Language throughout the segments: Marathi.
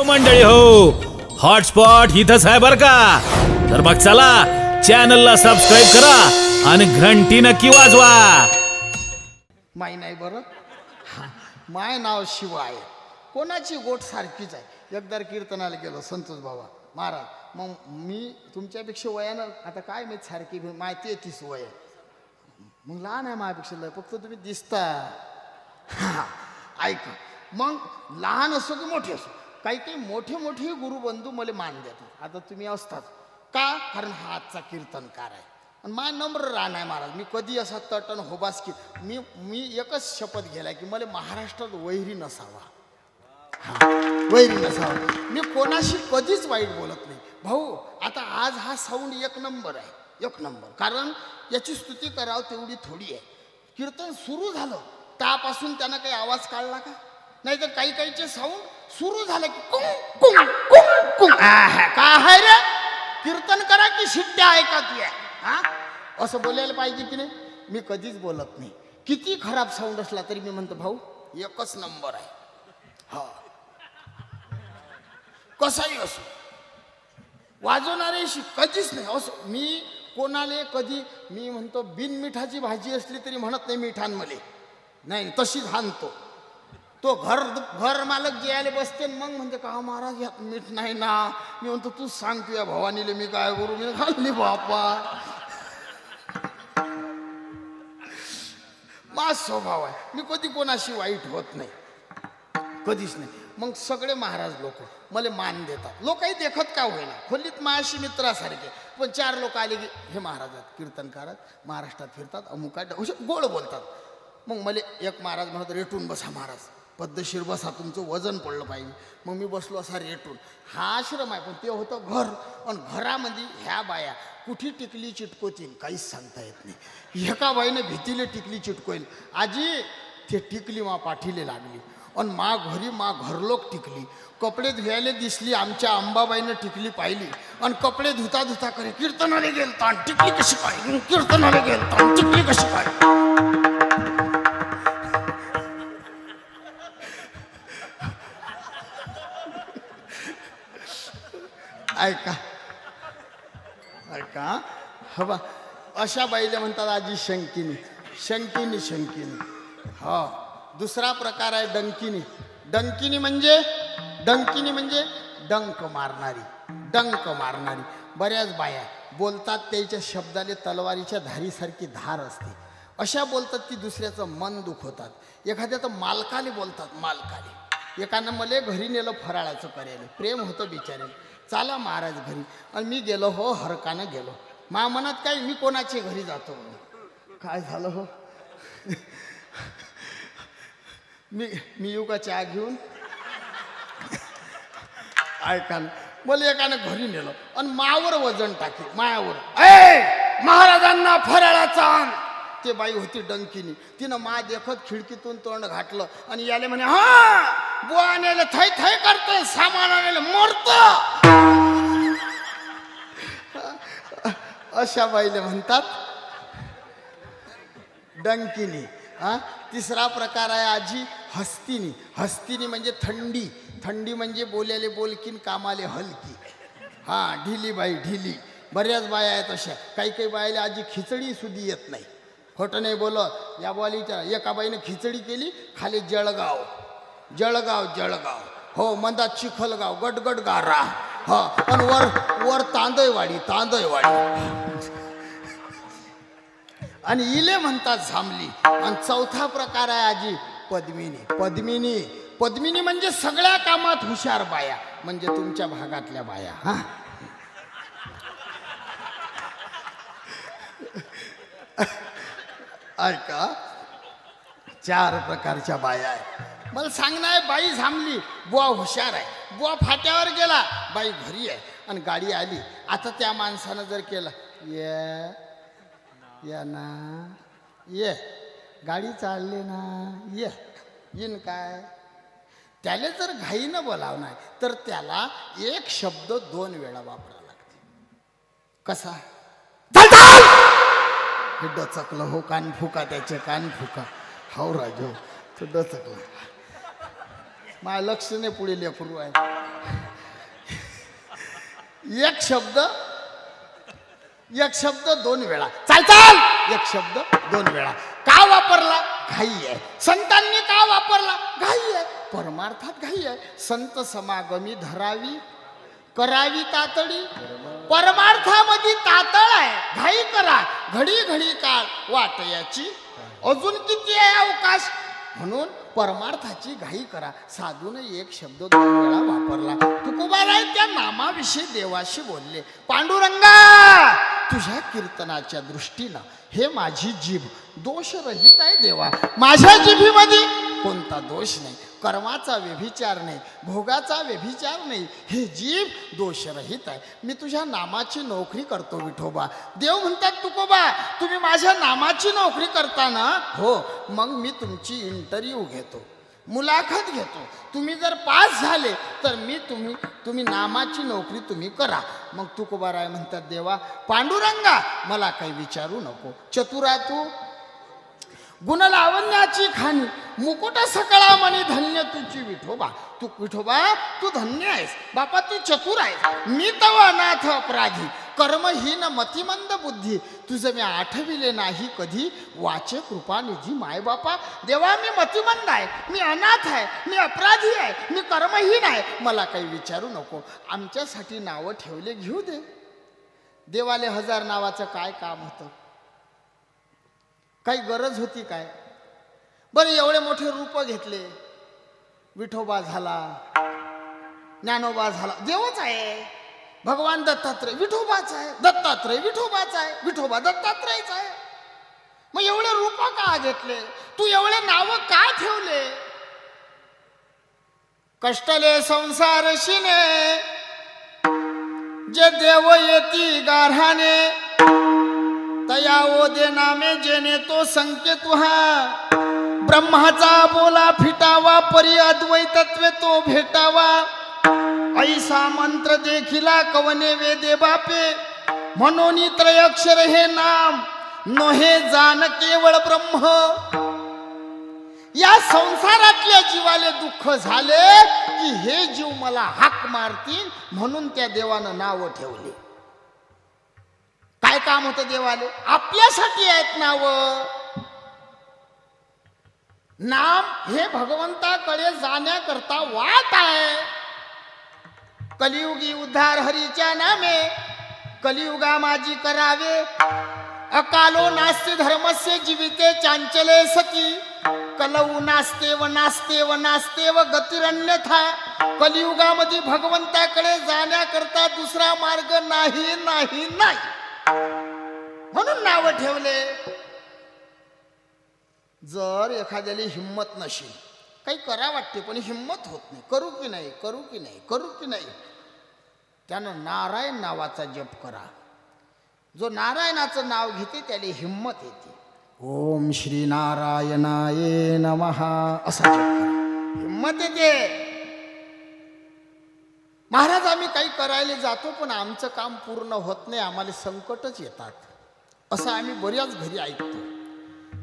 मंडळी हो, हॉटस्पॉट इथंच आहे बर का. तर मग चला चॅनलला सबस्क्राईब करा आणि घंटी नक्की वाजवा. माय नाही बरं. माय नाव शिव आहे. कोणाची गोट सारखीच आहे. एकदा कीर्तनाला गेलो संतोष बाबा महाराज. मग मी तुमच्यापेक्षा वयानं आता काय माहीत सारखी माय 33 वय आहे. मग लहान आहे माझ्यापेक्षा लय, फक्त तुम्ही दिसता. ऐक, मग लहान असो की मोठे असो, काही काही मोठे मोठे गुरुबंधू मला मान देतात. आता तुम्ही असतात का, कारण हा आजचा कीर्तनकार आहे आणि माझा नम्र रान आहे महाराज. मी कधी असा तटन होबास की मी एकच शपथ घ्यायला की मला महाराष्ट्रात वैरी नसावा. वैरी नसावा. मी कोणाशी कधीच वाईट बोलत नाही भाऊ. आता आज हा साऊंड एक नंबर आहे, एक नंबर. कारण याची स्तुती करावं तेवढी थोडी आहे. कीर्तन सुरू झालं त्यापासून त्यानं काही आवाज काढला का? नाही तर काही काहीचे साऊंड सुरू झालं की कुंग कुंग कुंग कुंग. काय आहे रे, कीर्तन करा की शिट्ट्या ऐका तुया. हा, असं बोलायला पाहिजे की नाही. मी कधीच बोलत नाही. किती खराब साऊंड असला तरी मी म्हणतो भाऊ एकच नंबर आहे. हा, कसाही असो, वाजवणाऱ्याशी कधीच नाही असो. मी कोणाले कधी मी म्हणतो बिन मिठाची भाजी असली तरी म्हणत नाही मिठान मले नाही, तशीच हाणतो. तो घर मालक जे यायला बसते मग म्हणते का महाराज यात मीठ नाही ना. मी म्हणतो तू सांग तुझ्या भवानीले मी काय करू. मी खाल्ली बापा. माझा स्वभाव आहे. मी कधी कोणाशी वाईट होत नाही, कधीच नाही. मग सगळे महाराज लोक मला मान देतात. लोकही देखत का होईना, खोलीत माझ्याशी मित्रासारखे. पण 4 लोक आले की हे महाराजात कीर्तनकारात महाराष्ट्रात फिरतात अमुका गोड बोलतात. मग मला एक महाराज म्हणत रेटून बसा महाराज, पद्धतशीर बसा, तुमचं वजन पडलं पाहिजे. मग मी बसलो असा रेटून. हा आश्रम आहे पण ते होतं घर. आणि घरामध्ये ह्या बाया कुठे टिकली चिटकोतील काहीच सांगता येत नाही. एका बाईनं भीतीले टिकली चिटकोईल. आजी ते टिकली मा पाठीले लागली आणि मा घरी मा घरलोक टिकली. कपडे धुवायला दिसली आमच्या अंबाबाईनं टिकली पाहिली आणि कपडे धुता धुता करे कीर्तनाला गेलता आणि टिकली कशी पाहिली, कीर्तनाला गेलता आणि टिकली कशी पाहिली. ऐका ऐका हवा, अशा बाईला म्हणतात आजी शंकिनी. शंकिनी शंकिनी. हा, दुसरा प्रकार आहे डंकिनी. डंकिनी म्हणजे डंक मारणारी. डंक मारणारी. बऱ्याच बाया बोलतात त्याच्या शब्दाले तलवारीच्या धारीसारखी धार असते. अशा बोलतात की दुसऱ्याचं मन दुखवतात. एखाद्याचं मालकाले बोलतात मालकाले. एकानं मला घरी नेलं फराळाचं करायला, प्रेम होतं बिचारे. चाला महाराज घरी. आणि मी गेलो हो, हरकानं गेलो. मा मनात काय मी कोणाच्या घरी जातो. काय झालं हो, मी येऊ का चहा घेऊन. ऐका ना, मला एकानं घरी नेलं आणि मावर वजन टाके मायावर. महाराजांना फराळाचा आण. ते बाई होती डंकिनी. तिनं मा देखत खिडकीतून तोंड घातलं आणि याले म्हणे हा बुवा नेलं थै थै करतोय, सामान आलेलं मरतो. अशा बाईले म्हणतात डंकिनी. हा, तिसरा प्रकार आहे आजी हस्तिनी. हस्तिनी म्हणजे थंडी. थंडी म्हणजे बोल्याले बोलकीन कामाले हलकी. हा, ढिली बाई ढिली. बऱ्याच बाया आहेत अशा. काही काही बायाला आजी खिचडी सुद्धा येत नाही. खोटं नाही बोलत. या बोलीच्या एका बाईनं खिचडी केली, खाली जळगाव जळगाव जळगाव. हो, मंदात चिखलगाव गटगट गारा. हा, आणि वर तांदयवाडी तांदयवाडी. आणि इले म्हणतात झांबली. आणि चौथा प्रकार आहे आजी पद्मिनी. पद्मिनी पद्मिनी म्हणजे सगळ्या कामात हुशार बाया, म्हणजे तुमच्या भागातल्या बाया. हा, ऐका, 4 प्रकारच्या बाया आहेत. मला सांगणार बाई झांबली, बुवा हुशार आहे. बुवा फाट्यावर गेला, बाई घरी आहे. आणि गाडी आली. आता त्या माणसानं जर केलं या ना ये, गाडी चालली ना ये येईन काय, त्याला जर घाईनं बोलावं नाही तर त्याला एक शब्द 2 वेळा वापरावा लागते. कसा, हे डचकलं हो, कान फुका त्याचे, कान फुका. हो राजो, तो डचकलं. माझ्या लक्ष नाही पुढे लेकरू आहे. एक शब्द दोन वेळा. चाल चाल. एक शब्द दोन वेळा का वापरला? घाई आहे. संतांनी का वापरला? घाई आहे. परमार्थात घाई आहे. संत समागमी धरावी करावी तातडी. परमार्थामध्ये तातळ आहे. घाई करा. घडी घडी काळ वाट याची अजून किती आहे अवकाश. म्हणून परमार्थाची घाई करा. साधून एक शब्द दोन वेळा वापरला. तुकोबाराय त्या नामाविषयी देवाशी बोलले. पांडुरंगा तुझ्या कीर्तनाच्या दृष्टीनं हे माझी जीभ दोषरहित आहे देवा. माझ्या जिभीमध्ये कोणता दोष नाही. कर्माचा व्यभिचार नाही. भोगाचा व्यभिचार नाही. हे जीभ दोषरहित आहे. मी तुझ्या नामाची नोकरी करतो विठोबा. देव म्हणतात तुकोबा तुम्ही माझ्या नामाची नोकरी करता ना? हो. मग मी तुमची इंटरव्ह्यू घेतो, मुलाखत घेतो. तुम्ही जर पास झाले तर मी तुम्ही नामाची नोकरी तुम्ही करा. मग तुकोबाराय म्हणतात देवा पांडुरंगा मला काही विचारू नको. चतुरा तू गुणलावण्याची खाणी मुकुट सकळा मणी धन्य तुझी विठोबा. तू विठोबा तू धन्य आहेस बापा. तू चतुर आहेस. मी तव अनाथ अपराधी कर्महीन मतिमंद बुद्धी. तुझं मी आठविले नाही कधी वाचे कृपानिधी माय बापा. देवा मी मतिमंद आहे. मी अनाथ आहे. मी अपराधी आहे. मी कर्महीन आहे. मला काही विचारू नको. आमच्यासाठी नावं ठेवले घेऊ दे. देवाले 1000 नावाचं काय काम होतं? काही गरज होती काय? बरं एवढे मोठे रूप घेतले. विठोबा झाला, ज्ञानोबा झाला, देवच आहे. भगवान दत्तात्रय विठोबाच आहे. दत्तात्रय विठोबाच आहे. विठोबा दत्तात्रयच आहे. मग एवढे रूप का घेतले? तू एवढे नाव का ठेवले? कष्टले संसार शिने जे देव येती गाढाने तया ओ दे नामे जेने तो संकेत तुहा. ब्रह्माचा बोला फिटावा परी अद्वैतत्वे तो भेटावा. ऐसा मंत्र देखिला कवने वेदे बापे म्हणून त्रयक्षर हे नाम नोहे जाण केवळ ब्रह्म. या संसारातल्या जीवाले दुःख झाले की हे जीव मला हाक मारतील म्हणून त्या देवानं नाव ठेवले. काय काम होतं देवाले? आपल्यासाठी आहेत नाव. नाम हे भगवंताकडे जाण्याकरता वाट आहे. कलियुगी उद्धार हरीच्या नामे कलियुगा माझी करावे. अकालो नास्ते धर्मस्य जीविते चांचले सती. कलऊ नास्ते व नास्ते व नास्ते व गतिरन्यथा. कलियुगामध्ये भगवंताकडे जाण्याकरता दुसरा मार्ग नाही नाही नाही. म्हणून नाव ठेवले. जर एखाद्याला हिम्मत नसेल, काही करा वाटते पण हिम्मत होत नाही, करू की नाही करू की नाही करू की नाही, त्यानं नारायण नावाचा जप करा. जो नारायणाचं नाव घेते त्याला हिम्मत येते. ओम श्री नारायणाय नमः असा जप करा, हिम्मत येते. महाराज आम्ही काही करायला जातो पण आमचं काम पूर्ण होत नाही, आम्हाला संकटच येतात, असं आम्ही बऱ्याच घरी ऐकतो.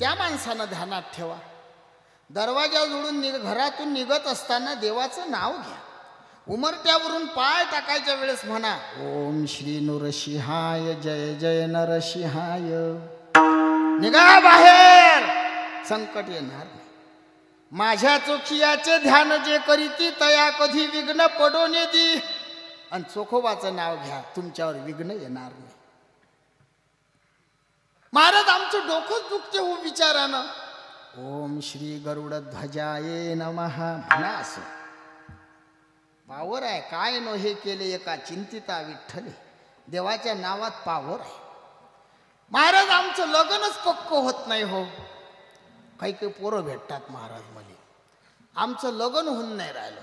त्या माणसानं ध्यानात ठेवा. दरवाजा जोडून घरातून निघत असताना देवाचं नाव घ्या. उमरट्यावरून पाय टाकायच्या वेळेस म्हणा ओम श्री नरसिंहाय जय जय नरसिंहाय. निघा बाहेर, संकट येणार नाही. माझ्या चोखियाचे ध्यान जे करीती तया कधी विघ्न पडो दी. आणि चोखोबाचं नाव घ्या, तुमच्यावर विघ्न येणार नाही. महाराज आमचं डोकंच दुखते हो विचारानं. ओम श्री गरुड ध्वजाये नमः म्हणा. असं पावर आहे. काय नो हे केले एका चिंतिता विठ्ठले. देवाच्या नावात पावर आहे. महाराज आमचं लग्नच पक्क होत नाही हो. काही काही पोरं भेटतात महाराज मला, आमचं लग्न होऊन नाही राहिलं.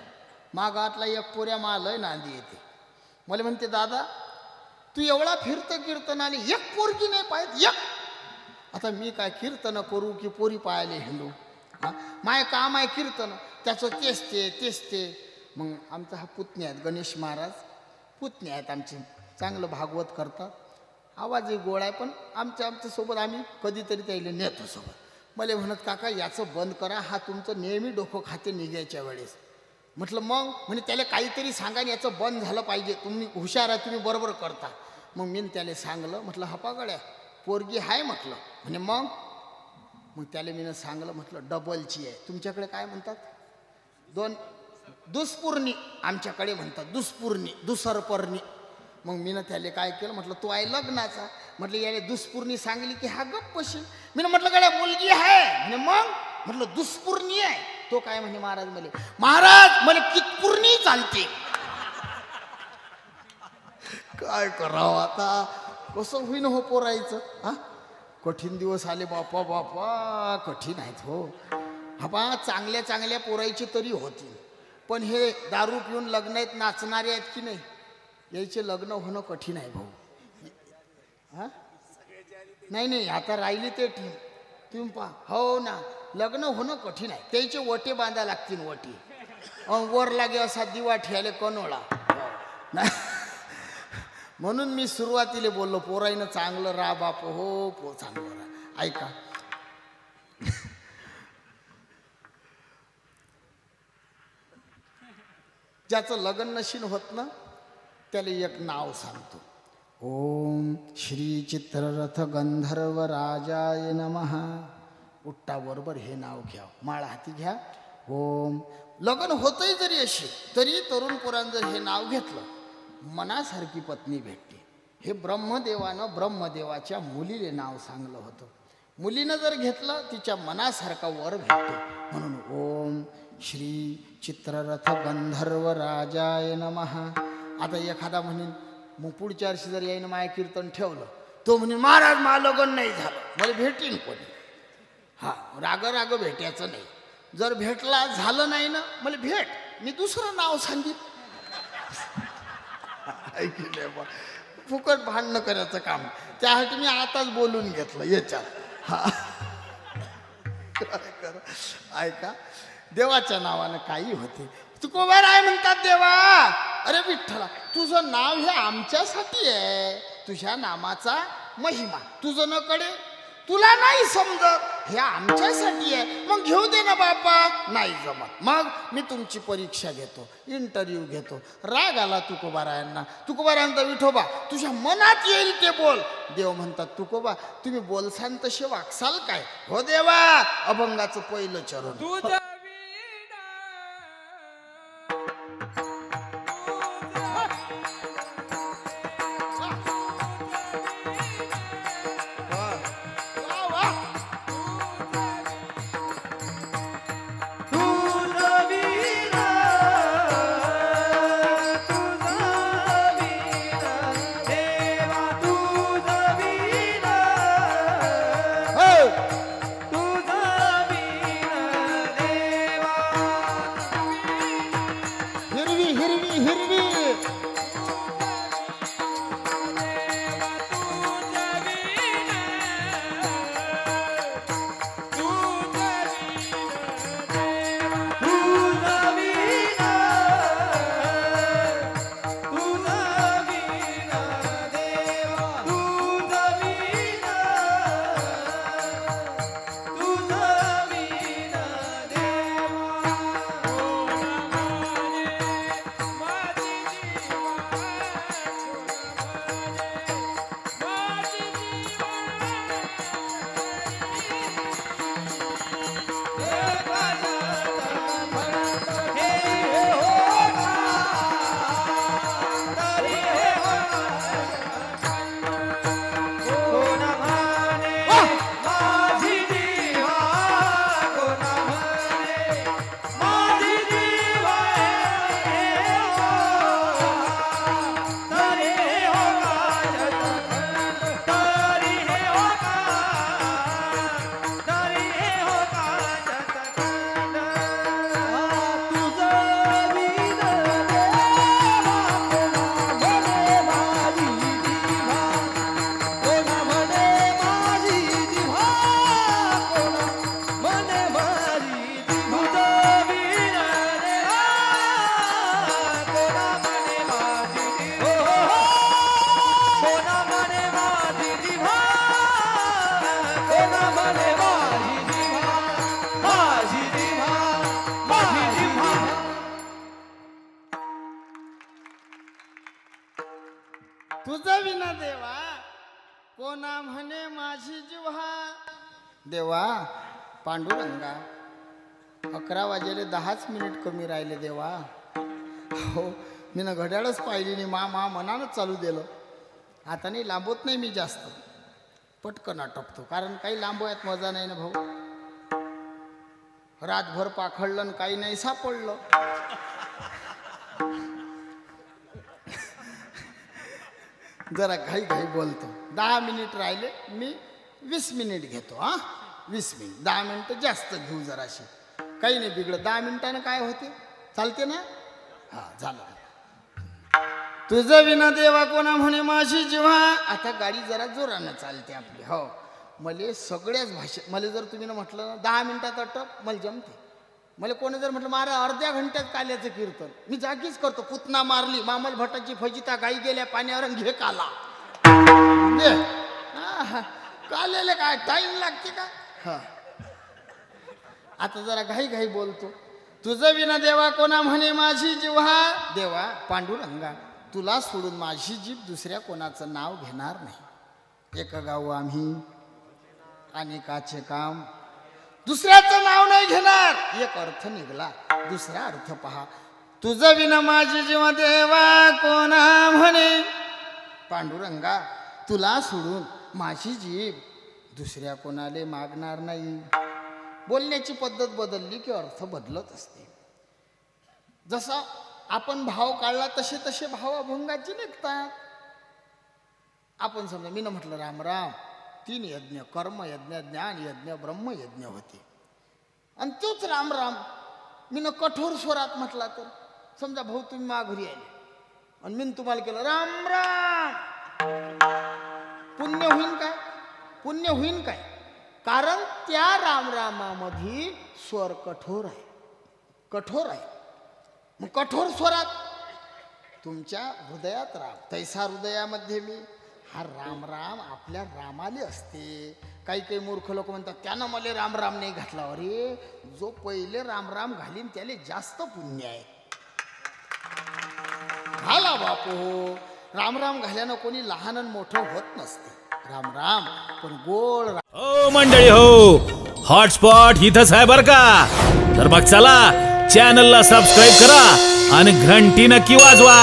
मागातला एक पोऱ्या लय नांदी येते. मला म्हणते दादा तू एवढा फिरतं कीर्तनाने एक पोरगी नाही पाहिजे एक. आता मी काय कीर्तन करू की पोरी पायाले हिंडू? माय काम आहे कीर्तन, त्याचं तेच ते. मग आमचा हा पुतणी आहेत गणेश महाराज, पुतणी आहेत आमचे, चांगलं भागवत करतात, आवाजही गोड आहे. पण आमच्यासोबत आम्ही कधीतरी त्याला नेतो सोबत. मला म्हणत काका याचं बंद करा, हा तुमचं नेहमी डोकं खाते निघायच्या वेळेस. म्हटलं मग म्हणे त्याला काहीतरी सांगा आणि याचं बंद झालं पाहिजे, तुम्ही हुशार आहे, तुम्ही बरोबर करता. मग मी त्याला सांगलं, म्हटलं हपागड्या पोरगी आहे म्हटलं. म्हणे मग त्याला मी सांगलं, म्हटलं डबलची आहे. तुमच्याकडे काय म्हणतात? दोन दुष्पूर्णी, आमच्याकडे म्हणतात दुष्पूर्णी, दुसरपर्णी. मग मी त्याला काय केलं, म्हटलं तू आहे लग्नाचा, म्हटलं याला दुष्पूर्णी सांगली की हा गप्प बसेल. मी म्हटलं गड्या मुलगी आहे. म्हणे मग म्हटलं दुष्पूर्णी आहे. तो काय म्हणे महाराज मला कितपूर्णी चालते. काय करावं आता, कसं होईन हो पोरायचं. हा कठीण दिवस आले बापा बापा, कठीण आहेत हो. हा चांगल्या चांगल्या पोरायची तरी होती, पण हे दारू पिऊन लग्न आहेत नाचणारे आहेत की नाही, याचे लग्न होणं कठीण आहे भाऊ. हा नाही आता राहिली ते तुम्ही पहा. हो ना, लग्न होणं कठीण आहे. त्याचे वटे बांधा लागतील, वटी वर लागे असा दिवा ठेवायला कनोळा. म्हणून मी सुरुवातीला बोललो पोराईनं चांगलं राहा बाप हो, चांगलं राहा. ऐका, ज्याचं लग्न नशीन होत ना त्याला एक नाव सांगतो. ओम श्री चित्ररथ गंधर्व राजाय नमः. उठ्ठा बरोबर हे नाव घ्या, माळ हाती घ्या. ओम. लग्न होतंय जरी अशी तरी तरुण पोरांनी जर हे नाव घेतलं, मनासारखी पत्नी भेटते. हे ब्रह्मदेवाच्या मुलीले नाव सांगलं होतं. मुलीनं जर घेतलं तिच्या मनासारखा वर भेटतो. म्हणून ओम श्री चित्ररथ गंधर्व राजाय नमः. आता एखादा म्हणेन, मग पुढच्या वर्षी जर यायनं माया कीर्तन ठेवलं, तो म्हणेन महाराज मला लग्न नाही झालं, मला भेटीन कोणी. हा राग भेटायचं नाही. जर भेटला झालं नाही ना, मला भेट, मी दुसरं नाव सांगित. ऐकले बा, फुकट भांडणं करायचं काम. त्यासाठी मी आताच बोलून घेतलं याच्यात. हा काय कर, ऐका, देवाच्या नावानं काही होते. तुकोबाराय म्हणतात देवा, अरे विठ्ठला तुझं नाव हे आमच्यासाठी आहे, तुझ्या नामाचा महिमा तुझं न कळे, तुला नाही समजत, हे आमच्यासाठी आहे. मग घेऊ दे ना बापा. नाही जमत, मग मी तुमची परीक्षा घेतो, इंटरव्ह्यू घेतो. राग आला तुकोबारायांना. तुकोबारायांचा विठोबा तुझ्या मनात येईल ते बोल. देव म्हणतात तुकोबा तुम्ही बोलसान तसे वागसाल काय. हो देवा, अभंगाचं पहिलं चरण. तुझा विना देवा कोणा म्हणे माझी जिव्हा. देवा पांडुरंगा 11 वाजेले 10 मिनिट कमी राहिले देवा. हो मी ना घड्याळच पाहिली नाही, मा मनानच चालू दिलं. आता नाही लांबवत नाही मी जास्त, पटकन आटपतो, कारण काही लांबवयात मजा नाही ना भाऊ. रातभर पाखडलं आणि काही नाही सापडलं. जरा घाई घाई बोलतो. 10 मिनिट राहिले, मी 20 मिनिट घेतो. 20 मिनिट, 10 मिनिटं जास्त घेऊ जराशी, काही नाही बिघडत. 10 मिनिटानं काय होते, चालते ना. झालं. तुझं विना देवा कोणा म्हणे माझी जिव्हा. आता गाडी जरा जोरानं चालते आपली. हो मला सगळ्याच भाषेत, मला जर तुम्ही ना म्हटलं ना 10 मिनिटात अटक, मला जमते. मला कोणी जर म्हटलं मारा अर्ध्या घंट्यात काल्याचं कीर्तन, मी जागीच करतो. पुतना मारली मामल भटाची फजिता, गाई गेल्या पाण्यावर घे काला. काल्याला काय टाईम लागते का. आता जरा घाई घाई बोलतो. तुझं विना देवा कोणा म्हणे माझी जिव्हा. देवा पांडुरंगा तुला सोडून माझी जीभ दुसऱ्या कोणाचं नाव घेणार नाही. एक गाव आम्ही अनेकाचे काम, दुसऱ्याचं नाव नाही घेणार. एक अर्थ निघाला, दुसरा अर्थ पहा. तुझं विना माझी जीवा देवा कोणा म्हणे. पांडुरंगा तुला सोडून माझी जीभ दुसऱ्या कोणाले मागणार नाही. बोलण्याची पद्धत बदलली की अर्थ बदलत असते. जसा आपण भाव काढला तसे तसे भाव अभंगाचे निघतात. आपण समजा मी न म्हटलं राम राम, 3 यज्ञ, कर्म यज्ञ, ज्ञान यज्ञ, ब्रह्म यज्ञ होते. आणि तोच राम राम मी न कठोर स्वरात म्हटला तर, समजा भाऊ तुम्ही माघारी आले आणि मी तुम्हाला केलं राम राम, पुण्य होईन काय. पुण्य होईन काय, कारण त्या रामरामामध्ये स्वर कठोर आहे. कठोर आहे. मग कठोर स्वरात तुमच्या हृदयात राम, तैसा हृदयामध्ये मी. हा राम राम आपल्या रामाले असते. काही काही मूर्ख लोक म्हणतात त्यानं मला राम राम नाही घातला. अरे जो पहिले राम राम घालीन त्याले जास्त पुण्य आहे. घाला बापू. राम राम घाल्यानं कोणी लहान आणि मोठं होत नसते. राम राम पण गोड. हो मंडळी हो, हॉटस्पॉट इथंच आहे बर का. तर मग चला चॅनलला सबस्क्राईब करा आणि घंटी नक्की वाजवा.